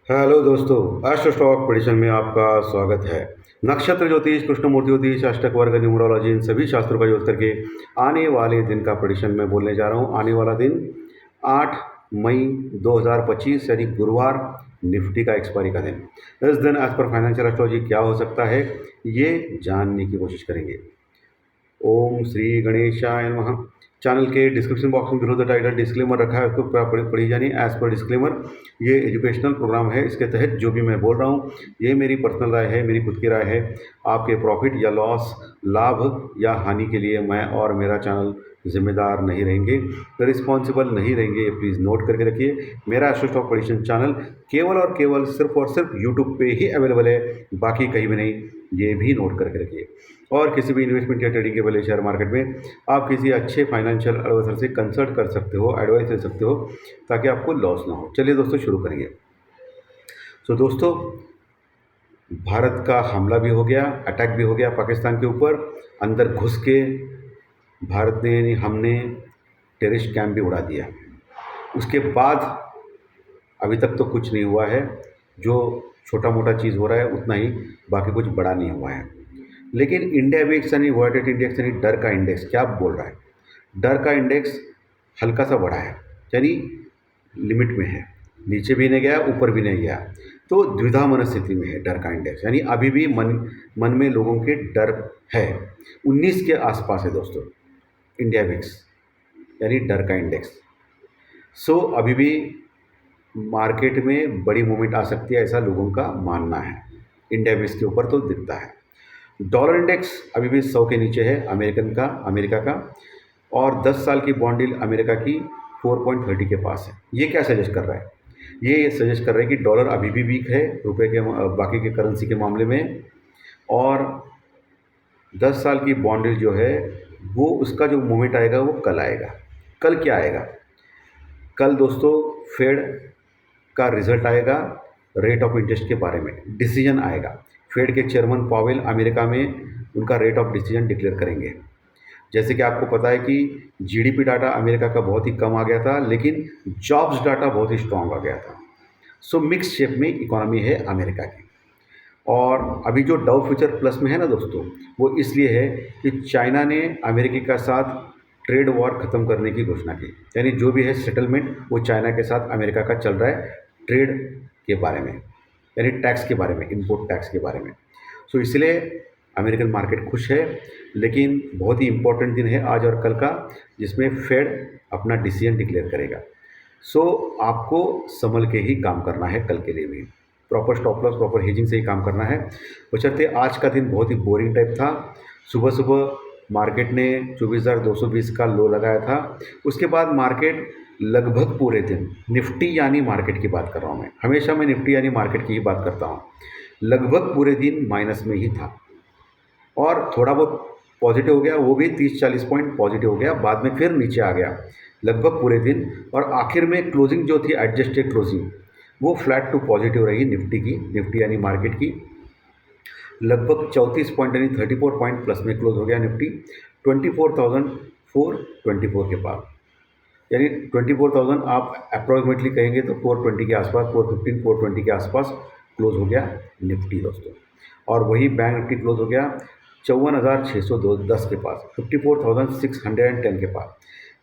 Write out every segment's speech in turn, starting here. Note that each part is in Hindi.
हेलो दोस्तों, एस्ट्रो स्टॉक प्रेडिक्शन में आपका स्वागत है। नक्षत्र ज्योतिष, कृष्णमूर्ति ज्योतिष, अष्टक वर्ग, न्यूमरोलॉजी, इन सभी शास्त्रों का यूज करके आने वाले दिन का प्रेडिक्शन मैं बोलने जा रहा हूँ। आने वाला दिन 8 मई 2025 यानी गुरुवार, निफ्टी का एक्सपायरी का दिन। इस दिन एज पर फाइनेंशियल एस्ट्रोलॉजी क्या हो सकता है, ये जानने की कोशिश करेंगे। ओम श्री गणेशाय नमः। चैनल के डिस्क्रिप्शन बॉक्स में बिलो द टाइटल डिस्क्लेमर रखा है, उसको पढ़ी जानी एज पर डिस्क्लेमर। ये एजुकेशनल प्रोग्राम है, इसके तहत जो भी मैं बोल रहा हूँ ये मेरी पर्सनल राय है, मेरी खुद की राय है। आपके प्रॉफिट या लॉस, लाभ या हानि के लिए मैं और मेरा चैनल जिम्मेदार नहीं रहेंगे, रिस्पॉन्सिबल नहीं रहेंगे। ये प्लीज़ नोट करके रखिए। मेरा एस्ट्रो स्टॉक प्रेडिक्शन चैनल केवल और सिर्फ यूट्यूब पे ही अवेलेबल है, बाकी कहीं भी नहीं। ये भी नोट करके रखिए। और किसी भी इन्वेस्टमेंट या ट्रेडिंग के पहले शेयर मार्केट में आप किसी अच्छे फाइनेंशियल एडवाइजर से कंसल्ट कर सकते हो, एडवाइस ले सकते हो, ताकि आपको लॉस ना हो। चलिए दोस्तों, शुरू करेंगे। दोस्तों, भारत का हमला भी हो गया, अटैक भी हो गया पाकिस्तान के ऊपर। अंदर घुस के भारत ने यानी हमने टेररिस्ट कैंप भी उड़ा दिया। उसके बाद अभी तक तो कुछ नहीं हुआ है। जो छोटा मोटा चीज़ हो रहा है उतना ही, बाकी कुछ बड़ा नहीं हुआ है। लेकिन इंडिया वीक्स यानी वर्ल्ड इंडेक्स यानी डर का इंडेक्स क्या बोल रहा है? डर का इंडेक्स हल्का सा बढ़ा है, यानी लिमिट में है। नीचे भी नहीं गया, ऊपर भी नहीं गया, तो द्विधा मनस्थिति में है डर का इंडेक्स। यानी अभी भी मन में लोगों के डर है। 19 के आसपास है दोस्तों इंडिया विक्स यानी डर का इंडेक्स। अभी भी मार्केट में बड़ी मूवमेंट आ सकती है, ऐसा लोगों का मानना है। इंडिया विक्स के ऊपर तो दिखता है। डॉलर इंडेक्स अभी भी 100 के नीचे है अमेरिका का। और 10 साल की बॉन्ड यील्ड अमेरिका की 4.30 के पास है। ये क्या सजेस्ट कर रहा है? ये सजेस्ट कर रहा है कि डॉलर अभी भी वीक है रुपए के बाकी के करेंसी के मामले में। और 10 साल की बॉन्ड यील्ड जो है वो, उसका जो मूवमेंट आएगा वो कल आएगा। कल क्या आएगा? कल दोस्तों फेड का रिजल्ट आएगा, रेट ऑफ इंटरेस्ट के बारे में डिसीजन आएगा। फेड के चेयरमैन पावेल अमेरिका में उनका रेट ऑफ डिसीजन डिक्लेयर करेंगे। जैसे कि आपको पता है कि जीडीपी डाटा अमेरिका का बहुत ही कम आ गया था, लेकिन जॉब्स डाटा बहुत ही स्ट्रांग आ गया था। मिक्स शेप में इकोनॉमी है अमेरिका की। और अभी जो डाउ फ्यूचर प्लस में है ना दोस्तों, वो इसलिए है कि चाइना ने अमेरिका के साथ ट्रेड वॉर ख़त्म करने की घोषणा की। यानी जो भी है सेटलमेंट वो चाइना के साथ अमेरिका का चल रहा है ट्रेड के बारे में, यानी टैक्स के बारे में, इम्पोर्ट टैक्स के बारे में। इसलिए अमेरिकन मार्केट खुश है। लेकिन बहुत ही इम्पोर्टेंट दिन है आज और कल का, जिसमें फेड अपना डिसीजन डिक्लेयर करेगा। आपको संभल के ही काम करना है कल के लिए भी। Proper stop loss, proper hedging से ही काम करना है। बशर्ते आज का दिन बहुत ही बोरिंग टाइप था। सुबह सुबह मार्केट ने 24,220 का लो लगाया था। उसके बाद मार्केट लगभग पूरे दिन, निफ्टी यानी मार्केट की बात कर रहा हूँ मैं, हमेशा मैं निफ्टी यानी मार्केट की ही बात करता हूँ, लगभग पूरे दिन माइनस में ही था। और थोड़ा बहुत पॉजिटिव हो गया, वो भी 30-40 पॉइंट पॉजिटिव हो गया, बाद में फिर नीचे आ गया लगभग पूरे दिन। और आखिर में क्लोजिंग जो थी, एडजस्टेड क्लोजिंग, वो फ्लैट टू पॉजिटिव रही निफ्टी यानी मार्केट की। लगभग 34 पॉइंट यानी 34 पॉइंट प्लस में क्लोज हो गया निफ्टी 24,424 के पास। यानी 24,000 आप अप्रॉक्सीमेटली कहेंगे तो 420 के आसपास, 415 420 के आसपास क्लोज हो गया निफ्टी दोस्तों। और वही बैंक निफ्टी क्लोज हो गया 54,610 के पास, 54,610 के पास।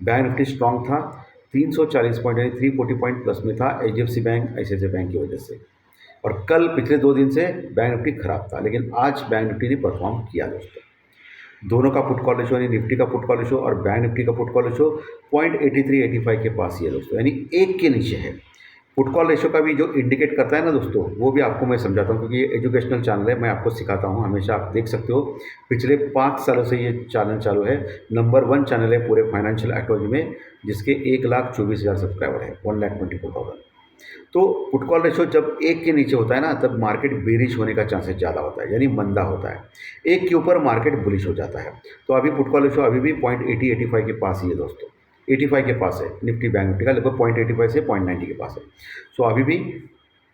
बैंक निफ्टी स्ट्रांग था, 340 पॉइंट यानी 340 पॉइंट प्लस में था एचडीएफसी बैंक, आईसीआईसीआई बैंक की वजह से। और कल पिछले 2 दिन से बैंक निफ्टी खराब था, लेकिन आज बैंक निफ्टी ने परफॉर्म किया दोस्तों। दोनों का पुट कॉल रेशो, यानी निफ्टी का पुट कॉल रेशो और बैंक निफ्टी का पुट कॉल रेशो 0.8385 के पास ही है दोस्तों, यानी 1 के नीचे है। पुट कॉल रेशो का भी जो इंडिकेट करता है ना दोस्तों, वो भी आपको मैं समझाता हूँ, क्योंकि ये एजुकेशनल चैनल है, मैं आपको सिखाता हूँ हमेशा। आप देख सकते हो पिछले 5 सालों से ये चैनल चालू है। नंबर 1 चैनल है पूरे फाइनेंशियल एस्ट्रोलॉजी में, जिसके 1,24,000 सब्सक्राइबर है, 1,24,000। तो पुट कॉल रेशो जब 1 के नीचे होता है ना, तब मार्केट बेरिश होने का चांसेस ज़्यादा होता है, यानी मंदा होता है। 1 के ऊपर मार्केट बुलिश हो जाता है। तो अभी पुट कॉल रेशो अभी भी 0.8085 के पास ही है दोस्तों, 85 के पास है निफ्टी बैंक निफ्टी का, लगभग 0.85 से 0.90 के पास है। अभी भी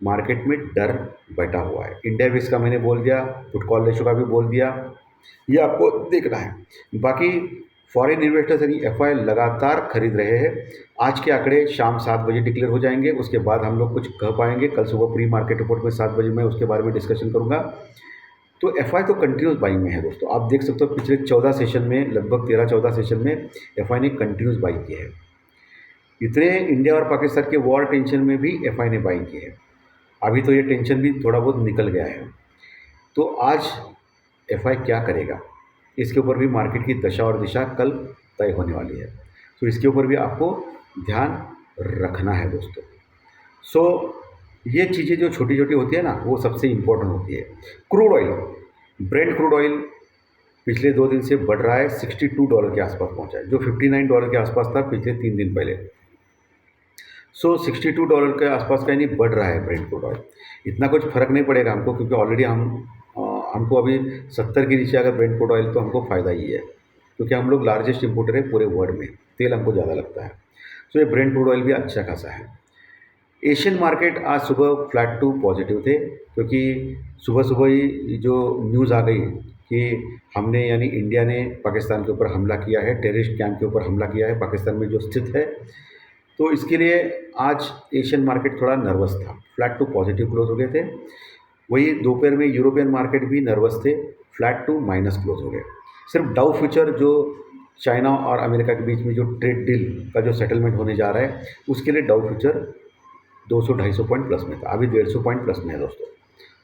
मार्केट में डर बैठा हुआ है। इंडिया विक्स का मैंने बोल दिया, पुट कॉल रेशो का भी बोल दिया, ये आपको देखना है। बाकी फॉरेन इन्वेस्टर्स यानी एफआई लगातार खरीद रहे हैं। आज के आंकड़े शाम 7 बजे डिक्लेयर हो जाएंगे, उसके बाद हम लोग कुछ कह पाएंगे। कल सुबह प्री मार्केट रिपोर्ट में 7 बजे मैं उसके बारे में डिस्कशन करूंगा। तो एफआई तो कंटिन्यूस बाइंग में है दोस्तों। आप देख सकते हो पिछले 14 सेशन में, लगभग 13-14 सेशन में एफआई ने कंटिन्यूस बाइंग की है। इतने इंडिया और पाकिस्तान के वॉर टेंशन में भी एफआई ने बाइंग की है। अभी तो ये टेंशन भी थोड़ा बहुत निकल गया है। तो आज एफआई क्या करेगा, इसके ऊपर भी मार्केट की दशा और दिशा कल तय होने वाली है। तो इसके ऊपर भी आपको ध्यान रखना है दोस्तों। सो ये चीज़ें जो छोटी छोटी होती है ना, वो सबसे इम्पोर्टेंट होती है। Crude oil, Brent crude oil पिछले 2 दिन से बढ़ रहा है, $62 के आसपास पहुंचा है, जो $59 के आसपास था पिछले 3 दिन पहले। सो $62 के आसपास का यानी बढ़ रहा है ब्रेंट क्रूड ऑयल। इतना कुछ फ़र्क नहीं पड़ेगा हमको, क्योंकि ऑलरेडी हमको अभी 70 के नीचे अगर ब्रेंट क्रूड ऑयल तो हमको फ़ायदा ही है, क्योंकि हम लोग लार्जेस्ट इंपोर्टर है पूरे वर्ल्ड में, तेल हमको ज़्यादा लगता है। सो ये ब्रेंट क्रूड ऑयल भी अच्छा खासा है। एशियन मार्केट आज सुबह फ्लैट टू पॉजिटिव थे, क्योंकि सुबह सुबह ही जो न्यूज़ आ गई कि हमने यानी इंडिया ने पाकिस्तान के ऊपर हमला किया है, टेररिस्ट कैंप के ऊपर हमला किया है पाकिस्तान में जो स्थित है। तो इसके लिए आज एशियन मार्केट थोड़ा नर्वस था, फ्लैट टू पॉजिटिव क्लोज हो गए थे। वही दोपहर में यूरोपियन मार्केट भी नर्वस थे, फ्लैट टू माइनस क्लोज हो गए। सिर्फ डाउ फ्यूचर जो चाइना और अमेरिका के बीच में जो ट्रेड डील का जो सेटलमेंट होने जा रहा है, उसके लिए डाउ फ्यूचर 200-250 पॉइंट प्लस में था, अभी 150 पॉइंट प्लस में है दोस्तों।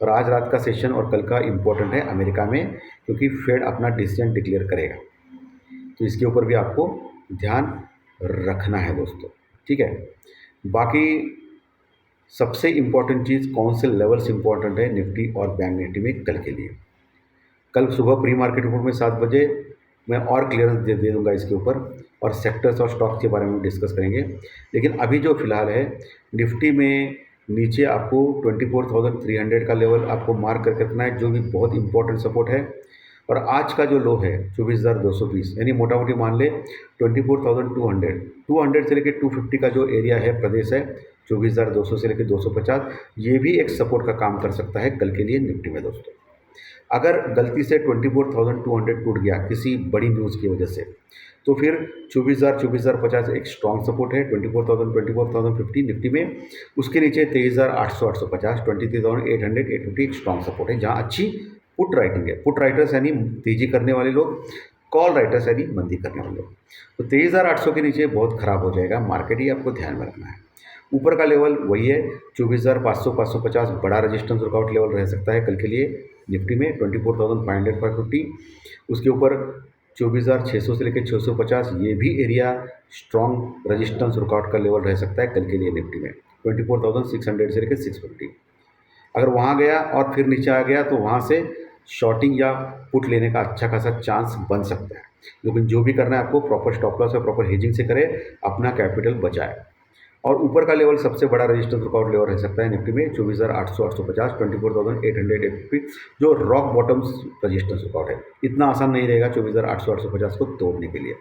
और आज रात का सेशन और कल का इम्पोर्टेंट है अमेरिका में, क्योंकि फेड अपना डिसीजन डिक्लेयर करेगा। तो इसके ऊपर भी आपको ध्यान रखना है दोस्तों, ठीक है। बाकी सबसे इम्पॉर्टेंट चीज़, कौन से लेवल्स इम्पॉर्टेंट है निफ्टी और बैंक निफ्टी में कल के लिए। कल सुबह प्री मार्केट रिपोर्ट में 7 बजे मैं और क्लियरेंस दे दूंगा इसके ऊपर, और सेक्टर्स और स्टॉक्स के बारे में डिस्कस करेंगे। लेकिन अभी जो फिलहाल है, निफ्टी में नीचे आपको 24,300 का लेवल आपको मार्क करके रखना है, जो भी बहुत इंपॉर्टेंट सपोर्ट है। और आज का जो लो है 24,220, यानी मोटा मोटी मान ले 24,200, 200 से लेकर 250 का जो एरिया है, प्रदेश है 24,200 से लेकर 250, ये भी एक सपोर्ट का काम कर सकता है कल के लिए निफ्टी में दोस्तों। अगर गलती से 24,200 टूट गया किसी बड़ी न्यूज़ की वजह से, तो फिर 24,000 एक स्ट्रॉन्ग सपोर्ट है। 24,050 निफ्टी में, उसके नीचे 23,800 23,800 एक स्ट्रॉन्ग सपोर्ट है, जहाँ अच्छी पुट राइटिंग है। पुट राइटर्स यानी तेजी करने वाले लोग, कॉल राइटर्स यानी मंदी करने वाले लोग। तो 23,800 के नीचे बहुत खराब हो जाएगा मार्केट, ही आपको ध्यान में रखना है। ऊपर का लेवल वही है 24,500 550 बड़ा रजिस्टेंस वर्कआउट लेवल रह सकता है कल के लिए निफ्टी में 24,500 उसके ऊपर 24,600 से लेकर 650, ये भी एरिया स्ट्रॉन्ग रजिस्टेंस वर्कआउट का लेवल रह सकता है कल के लिए निफ्टी में 24,600 से लेकर 650। अगर वहाँ गया और फिर नीचे आ गया तो वहाँ से शॉर्टिंग या पुट लेने का अच्छा खासा चांस बन सकता है। लेकिन जो भी करना है आपको प्रॉपर स्टॉप लॉस और प्रॉपर हेजिंग से करें, अपना कैपिटल बचाए। और ऊपर का लेवल सबसे बड़ा रजिस्टेंस वर्कआउट लेवल रह सकता है निफ्टी में 24,800 850 24,800 जो रॉक बॉटम्स रजिस्टेंस वर्कआउट है। इतना आसान नहीं रहेगा 24,800 850 को तोड़ने के लिए,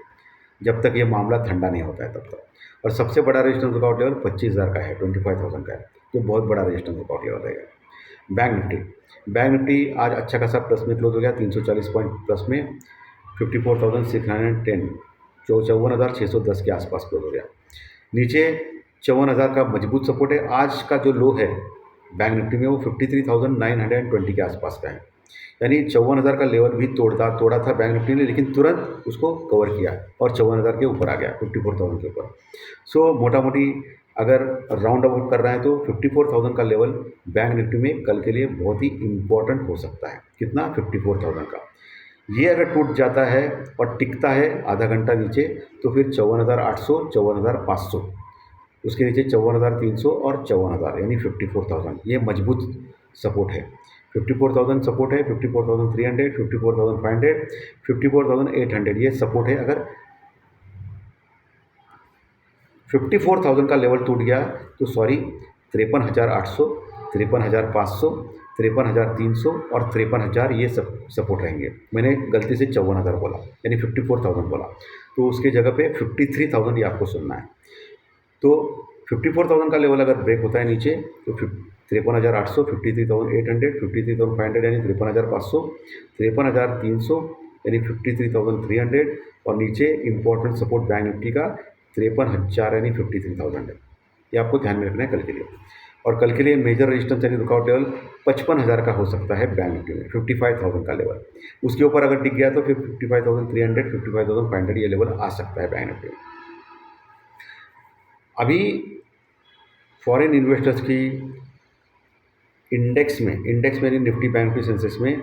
जब तक ये मामला ठंडा नहीं होता है तब तक। और सबसे बड़ा रजिस्टेंस वर्कआउट लेवल 25,000 का है, 25,000 का है, जो बहुत बड़ा रजिस्टेंस वर्कआउट लेवल रहेगा। बैंक निफ्टी आज अच्छा खासा प्लस में क्लोज हो गया, 340 पॉइंट प्लस में 54,610, 54,610 के आसपास क्लोज हो गया। नीचे 54,000 का मजबूत सपोर्ट है। आज का जो लो है बैंक निफ्टी में वो 53,920 के आसपास का है, यानी 54,000 का लेवल भी तोड़ा था बैंक निफ्टी ने, लेकिन तुरंत उसको कवर किया और 54,000 के ऊपर आ गया, 54,000 के ऊपर। सो मोटा मोटी अगर राउंड अबाउट कर रहे हैं तो 54,000 का लेवल बैंक निफ्टी में कल के लिए बहुत ही इंपॉर्टेंट हो सकता है। कितना? 54,000 का। ये अगर टूट जाता है और टिकता है आधा घंटा नीचे, तो फिर 54,800 54,500, उसके नीचे 54,300 और 54,000 यानी 54,000, ये मजबूत सपोर्ट है। 54,000 सपोर्ट है, 54,300, 54,500, 54,800 ये सपोर्ट है। अगर 54,000 का लेवल टूट गया तो 53,800, 53,500, 53,300 और 53,000 ये सब सपोर्ट रहेंगे। मैंने गलती से 54,000 बोला, यानी 54,000 बोला, तो उसके जगह पे 53,000 ये आपको सुनना है। तो 54,000 का लेवल अगर ब्रेक होता है नीचे तो 53,800, 53,800, 53,500 यानी 53,500, 53,300 यानी 53,300, और नीचे इंपॉर्टेंट सपोर्ट बैंक निफ्टी का 53,000 यानी 53,000 है। ये आपको ध्यान में रखना है कल के लिए। और कल के लिए मेजर रेजिस्टेंस यानी रुकावट लेवल 55,000 का हो सकता है बैंक निफ्टी में, 55,000 का लेवल। उसके ऊपर अगर टिक गया तो फिर 55,300, 55,500 ये लेवल आ सकता है बैंक निफ्टी में। अभी फॉरेन इन्वेस्टर्स की इंडेक्स में यानी निफ्टी बैंक निफ्टी सेंसेक्स में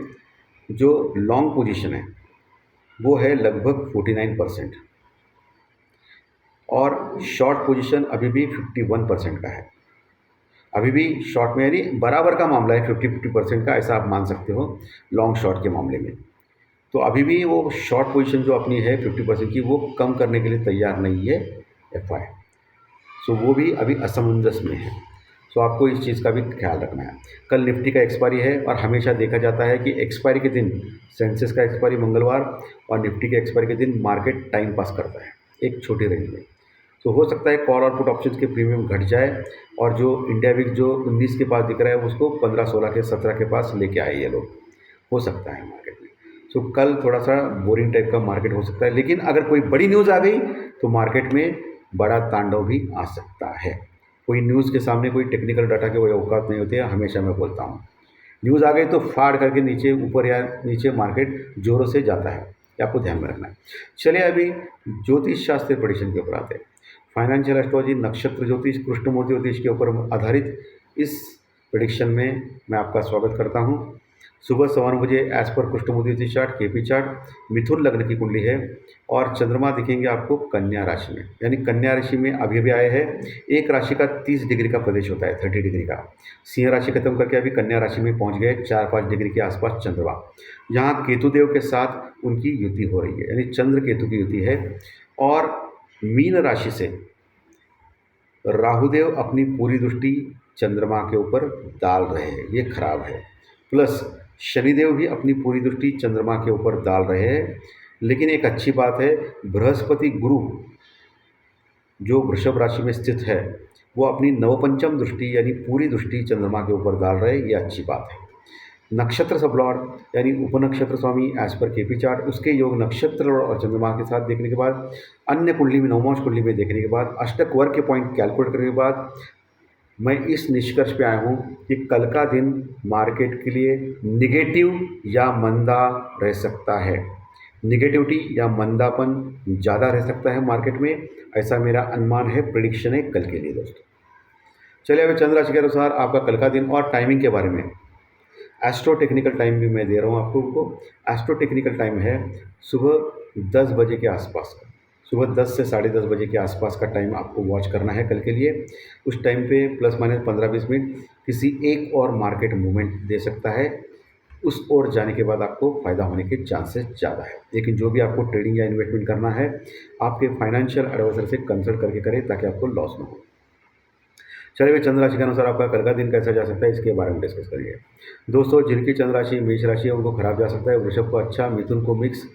जो लॉन्ग पोजीशन है वो है लगभग 49% और शॉर्ट पोजीशन अभी भी 51% का है। अभी भी शॉर्ट में यानी बराबर का मामला है, 50-50% का, ऐसा आप मान सकते हो लॉन्ग शॉर्ट के मामले में। तो अभी भी वो शॉर्ट पोजीशन जो अपनी है 50% की, वो कम करने के लिए तैयार नहीं है एफआई। सो वो भी अभी असमंजस में है। सो आपको इस चीज़ का भी ख्याल रखना है। कल निफ्टी का एक्सपायरी है और हमेशा देखा जाता है कि एक्सपायरी के दिन, सेंसेक्स का एक्सपायरी मंगलवार और निफ्टी के एक्सपायरी के दिन मार्केट टाइम पास करता है एक छोटी रेंज में। तो हो सकता है कॉल और पुट ऑप्शंस के प्रीमियम घट जाए और जो इंडिया वीक जो 19 के पास दिख रहा है उसको 15, 16 के 17 के पास लेके आए ये लोग, हो सकता है मार्केट में। सो कल थोड़ा सा बोरिंग टाइप का मार्केट हो सकता है, लेकिन अगर कोई बड़ी न्यूज़ आ गई तो मार्केट में बड़ा तांडव भी आ सकता है। कोई न्यूज़ के सामने कोई टेक्निकल डाटा की कोई औकात नहीं होती है, हमेशा मैं बोलता हूँ। न्यूज़ आ गई तो फाड़ करके नीचे, ऊपर या नीचे मार्केट जोरों से जाता है, ये आपको ध्यान में रखना है। चलिए अभी ज्योतिष शास्त्र प्रेडिक्शन के ऊपर आते हैं। फाइनेंशियल एस्ट्रोलॉजी, नक्षत्र ज्योतिष, कृष्णमूर्ति ज्योतिष के ऊपर आधारित इस प्रेडिक्शन में मैं आपका स्वागत करता हूँ। सुबह 9 बजे एज पर कृष्णमूर्ति ज्योतिष चार्ट, केपी चार्ट, मिथुन लग्न की कुंडली है और चंद्रमा दिखेंगे आपको कन्या राशि में, यानी कन्या राशि में अभी अभी आए हैं। एक राशि का 30 डिग्री का प्रदेश होता है, 30 डिग्री का। सिंह राशि खत्म करके अभी कन्या राशि में पहुंच गए, 4-5 डिग्री के आसपास चंद्रमा। यहाँ केतुदेव के साथ उनकी युति हो रही है, यानी चंद्र केतु की युति है। और मीन राशि से राहुदेव अपनी पूरी दृष्टि चंद्रमा के ऊपर डाल रहे हैं, ये खराब है। प्लस शनिदेव भी अपनी पूरी दृष्टि चंद्रमा के ऊपर डाल रहे हैं। लेकिन एक अच्छी बात है, बृहस्पति गुरु जो वृषभ राशि में स्थित है वो अपनी नवपंचम दृष्टि यानी पूरी दृष्टि चंद्रमा के ऊपर डाल रहे हैं, ये अच्छी बात है। नक्षत्र सबलॉर्ड यानी उपनक्षत्र स्वामी एज पर केपी चार्ट, उसके योग नक्षत्र और चंद्रमा के साथ देखने के बाद, अन्य कुंडली में, नवमांश कुंडली में देखने के बाद, अष्टक वर्ग के पॉइंट कैलकुलेट करने के बाद मैं इस निष्कर्ष पे आया हूँ कि कल का दिन मार्केट के लिए निगेटिव या मंदा रह सकता है। निगेटिविटी या मंदापन ज़्यादा रह सकता है मार्केट में, ऐसा मेरा अनुमान है, प्रेडिक्शन है कल के लिए दोस्तों। चलिए अभी चंद्र राशि के अनुसार आपका कल का दिन और टाइमिंग के बारे में एस्ट्रो टेक्निकल टाइम भी मैं दे रहा हूँ आपको। एस्ट्रो टेक्निकल टाइम है सुबह 10 बजे के आसपास का, सुबह 10 से 10:30 बजे के आसपास का टाइम आपको वॉच करना है कल के लिए। उस टाइम पे प्लस माइनस 15-20 मिनट किसी एक और मार्केट मूवमेंट दे सकता है, उस ओर जाने के बाद आपको फ़ायदा होने के चांसेस ज़्यादा है। लेकिन जो भी आपको ट्रेडिंग या इन्वेस्टमेंट करना है, आपके फाइनेंशियल एडवाइजर से कंसल्ट करके करें ताकि आपको लॉस ना हो। चलिए चंद्र राशि के अनुसार आपका कल का दिन कैसा जा सकता है इसके बारे में डिस्कस करिए दोस्तों। जिनकी चंद्र राशि मेष राशि है उनको खराब जा सकता है। वृषभ को अच्छा, मिथुन को मिक्स,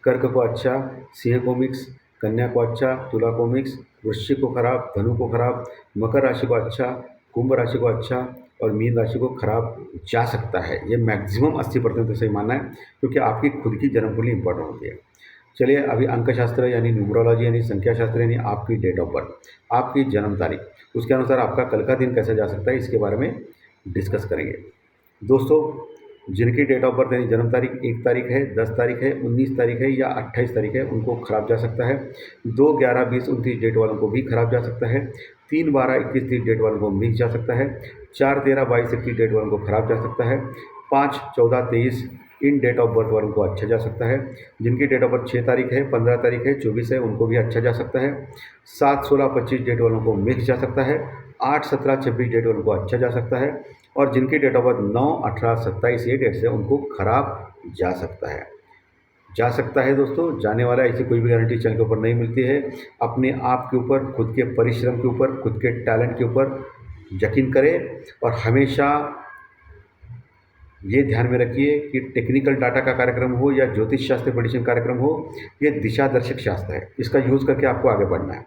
कर्क को अच्छा, सिंह को मिक्स, कन्या को अच्छा, तुला को मिक्स, वृश्चिक को खराब, धनु को खराब, मकर राशि को अच्छा, कुंभ राशि को अच्छा और मीन राशि को खराब जा सकता है। ये मैक्सिमम 80% सही मानना है, क्योंकि आपकी खुद की जन्म कुंडली इंपॉर्टेंट होती है। चलिए अभी अंकशास्त्र यानी न्यूमरोलॉजी यानी संख्या शास्त्र यानी आपकी डेट ऑफ बर्थ, आपकी जन्म तारीख, उसके अनुसार आपका कल का दिन कैसा जा सकता है इसके बारे में डिस्कस करेंगे दोस्तों। जिनकी डेट ऑफ बर्थ यानी जन्म तारीख 1 तारीख है, 10 तारीख है, 19 तारीख है या 28 तारीख है, उनको खराब जा सकता है। 2, 11, 20, 29 डेट वालों को भी खराब जा सकता है। 3, 12, 21, 30 डेट वालों को मिक्स जा सकता है। 4, 13, 22, 21 डेट वालों को खराब जा सकता है। 5, 14, 23 इन डेट ऑफ बर्थ वालों को अच्छा जा सकता है। जिनकी डेट ऑफ बर्थ 6 तारीख है, 15 तारीख है, 24 है, उनको भी अच्छा जा सकता है। 7, 16, 25 डेट वालों को मिक्स जा सकता है। 8, 17, 26 डेट वालों को अच्छा जा सकता है। और जिनकी डेट ऑफ बर्थ 9, 18, 27 ये डेट से उनको खराब जा सकता है। जा सकता है दोस्तों, जाने वाला, ऐसी कोई भी गारंटी चल के ऊपर नहीं मिलती है। अपने आप के ऊपर, खुद के परिश्रम के ऊपर, खुद के टैलेंट के ऊपर यकीन करें और हमेशा ये ध्यान में रखिए कि टेक्निकल डाटा का कार्यक्रम हो या ज्योतिष शास्त्र प्रेडिक्शन कार्यक्रम हो, ये दिशा दर्शक शास्त्र है, इसका यूज़ करके आपको आगे बढ़ना है।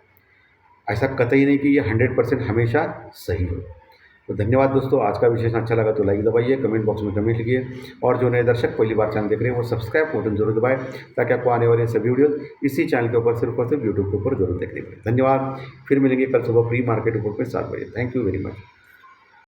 ऐसा कतई नहीं कि ये 100% हमेशा सही हो। तो धन्यवाद दोस्तों, आज का विशेषण अच्छा लगा तो लाइक दबाइए, कमेंट बॉक्स में कमेंट लिखिए और जो नए दर्शक पहली बार चैनल देख रहे हैं वो सब्सक्राइब बटन जरूर दबाएं ताकि आपको आने वाले सभी वीडियो इसी चैनल के ऊपर सिर्फ और सिर्फ यूट्यूब के ऊपर जरूर देखने को मिले। धन्यवाद, फिर मिलेंगे कल सुबह प्री मार्केट रिपोर्ट में 7 बजे। Thank you very much.